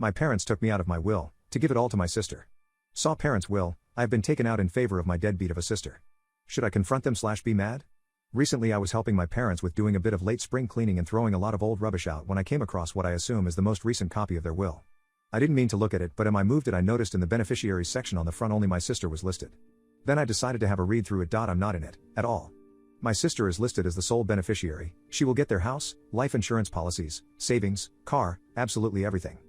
My parents took me out of my will, to give it all to my sister. Saw parents' will, I have been taken out in favor of my deadbeat of a sister. Should I confront them / be mad? Recently I was helping my parents with doing a bit of late spring cleaning and throwing a lot of old rubbish out when I came across what I assume is the most recent copy of their will. I didn't mean to look at it, but as I moved it I noticed in the beneficiaries section on the front only my sister was listed. Then I decided to have a read through it. I'm not in it, at all. My sister is listed as the sole beneficiary. She will get their house, life insurance policies, savings, car, absolutely everything.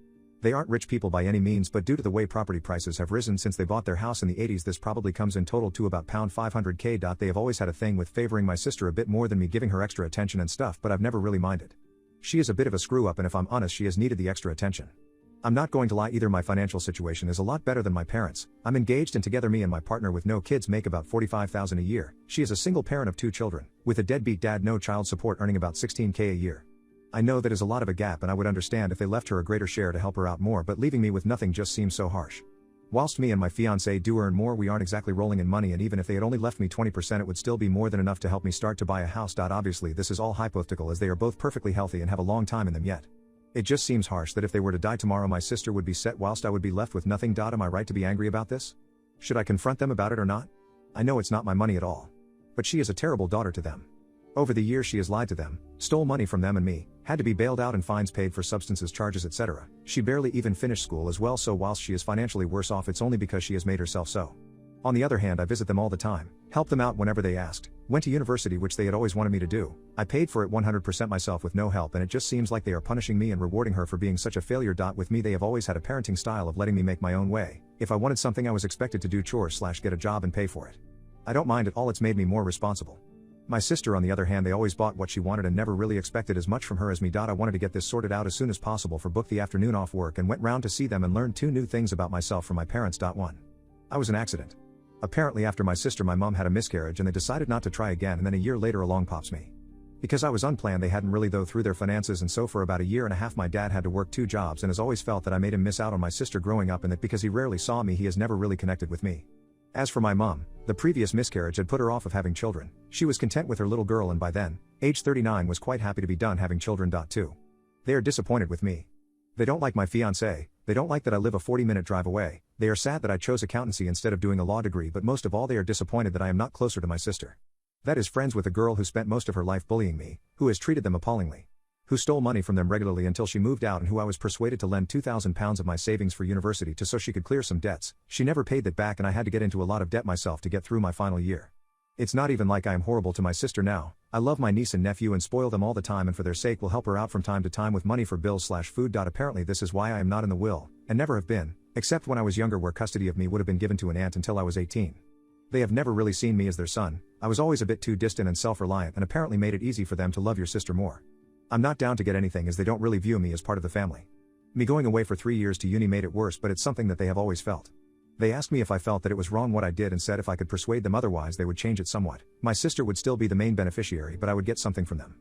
They aren't rich people by any means, but due to the way property prices have risen since they bought their house in the 80s, this probably comes in total to about £500k. They have always had a thing with favoring my sister a bit more than me, giving her extra attention and stuff, but I've never really minded. She is a bit of a screw up, and if I'm honest, she has needed the extra attention. I'm not going to lie either, my financial situation is a lot better than my parents. I'm engaged and together me and my partner with no kids make about $45,000 a year. She is a single parent of 2 children, with a deadbeat dad, no child support, earning about $16k a year. I know that is a lot of a gap, and I would understand if they left her a greater share to help her out more, but leaving me with nothing just seems so harsh. Whilst me and my fiancé do earn more, we aren't exactly rolling in money, and even if they had only left me 20%, it would still be more than enough to help me start to buy a house. Obviously this is all hypothetical, as they are both perfectly healthy and have a long time in them yet. It just seems harsh that if they were to die tomorrow my sister would be set whilst I would be left with nothing. Am I right to be angry about this? Should I confront them about it or not? I know it's not my money at all. But she is a terrible daughter to them. Over the years she has lied to them, stole money from them and me, had to be bailed out and fines paid for substances charges, etc. She barely even finished school as well, so whilst she is financially worse off, it's only because she has made herself so. On the other hand, I visit them all the time, help them out whenever they asked, went to university which they had always wanted me to do. I paid for it 100% myself with no help, and it just seems like they are punishing me and rewarding her for being such a failure. With me they have always had a parenting style of letting me make my own way. If I wanted something I was expected to do chores / get a job and pay for it. I don't mind at all, it's made me more responsible. My sister on the other hand, they always bought what she wanted and never really expected as much from her as me. I wanted to get this sorted out as soon as possible, for booked the afternoon off work and went round to see them and learned 2 new things about myself from my parents. 1. I was an accident. Apparently after my sister my mom had a miscarriage and they decided not to try again, and then a year later along pops me. Because I was unplanned, they hadn't really though through their finances, and so for about a year and a half my dad had to work 2 jobs and has always felt that I made him miss out on my sister growing up, and that because he rarely saw me he has never really connected with me. As for my mom, the previous miscarriage had put her off of having children. She was content with her little girl and by then, age 39, was quite happy to be done having children. 2. They are disappointed with me. They don't like my fiancé, they don't like that I live a 40-minute drive away, they are sad that I chose accountancy instead of doing a law degree, but most of all they are disappointed that I am not closer to my sister. That is, friends with a girl who spent most of her life bullying me, who has treated them appallingly, who stole money from them regularly until she moved out, and who I was persuaded to lend £2,000 of my savings for university to so she could clear some debts. She never paid that back and I had to get into a lot of debt myself to get through my final year. It's not even like I am horrible to my sister now. I love my niece and nephew and spoil them all the time, and for their sake will help her out from time to time with money for bills / food. Apparently this is why I am not in the will, and never have been, except when I was younger, where custody of me would have been given to an aunt until I was 18. They have never really seen me as their son. I was always a bit too distant and self-reliant, and apparently made it easy for them to love your sister more. I'm not down to get anything, as they don't really view me as part of the family. Me going away for 3 years to uni made it worse, but it's something that they have always felt. They asked me if I felt that it was wrong what I did, and said if I could persuade them otherwise they would change it somewhat. My sister would still be the main beneficiary, but I would get something from them.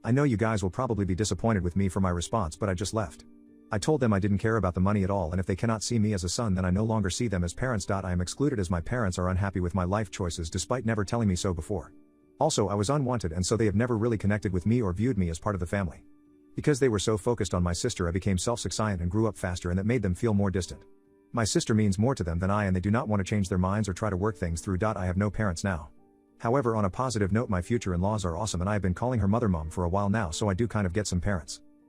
I know you guys will probably be disappointed with me for my response, but I just left. I told them I didn't care about the money at all, and if they cannot see me as a son then I no longer see them as parents. I am excluded as my parents are unhappy with my life choices despite never telling me so before. Also I was unwanted, and so they have never really connected with me or viewed me as part of the family. Because they were so focused on my sister I became self-sufficient and grew up faster, and that made them feel more distant. My sister means more to them than I, and they do not want to change their minds or try to work things through. I have no parents now. However, on a positive note, my future in-laws are awesome, and I have been calling her mother mom for a while now, so I do kind of get some parents.